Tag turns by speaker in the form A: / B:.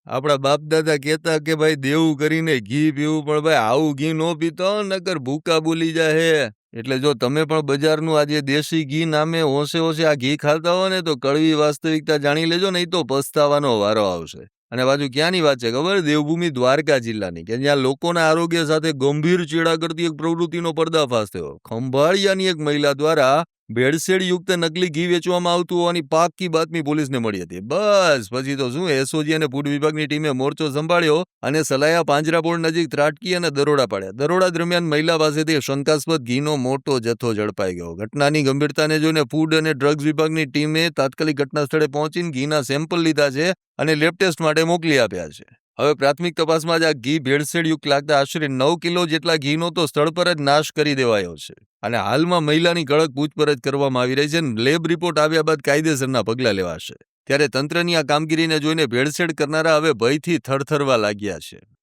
A: આપણા બાપ દાદા કહેતા કે ભાઈ દેવું કરીને ઘી પીવું, પણ ભાઈ આવું ઘી નો પીતો નકર ભૂકા બોલી જાય. એટલે જો તમે પણ બજારનું આજે દેશી ઘી નામે હોશે હોશે આ ઘી ખાતા હો ને તો કડવી વાસ્તવિકતા જાણી લેજો, નહીં તો પસ્તાવાનો વારો આવશે. અને બાજુ ક્યાંની વાત છે ખબર? દેવભૂમિ દ્વારકા જિલ્લાની, કે જ્યાં લોકોના આરોગ્ય સાથે ગંભીર ચેડા કરતી એક પ્રવૃત્તિનો પર્દાફાશ થયો. ખંભાળિયાની એક મહિલા દ્વારા ભેળસેળ યુક્ત નકલી ઘી વેચવામાં આવતું હોવાની પાક્કી બાતમી પોલીસને મળી હતી. બસ પછી તો શું, એસઓજી અને ફૂડ વિભાગની ટીમે મોરચો સંભાળ્યો અને સલાયા પાંજરાપોળ નજીક ત્રાટકી અને દરોડા પાડ્યા. દરોડા દરમિયાન મહિલા પાસેથી શંકાસ્પદ ઘીનો મોટો જથ્થો ઝડપાઈ ગયો. ઘટનાની ગંભીરતાને જોઈને ફૂડ અને ડ્રગ્સ વિભાગની ટીમે તાત્કાલિક ઘટના સ્થળે પહોંચીને ઘીના સેમ્પલ લીધા છે અને લેબ ટેસ્ટ માટે મોકલી આપ્યા છે. હવે પ્રાથમિક તપાસમાં જ આ ઘી ભેળસેળયુક્ત લાગતા આશરે 9 કિલો જેટલા ઘીનો તો સ્થળ પર જ નાશ કરી દેવાયો છે. અને હાલમાં મહિલાની કડક પૂછપરછ કરવામાં આવી રહી છે અને લેબ રિપોર્ટ આવ્યા બાદ કાયદેસરના પગલાં લેવાશે. ત્યારે તંત્રની આ કામગીરીને જોઈને ભેળસેળ કરનારા હવે ભયથી થરથરવા લાગ્યા છે.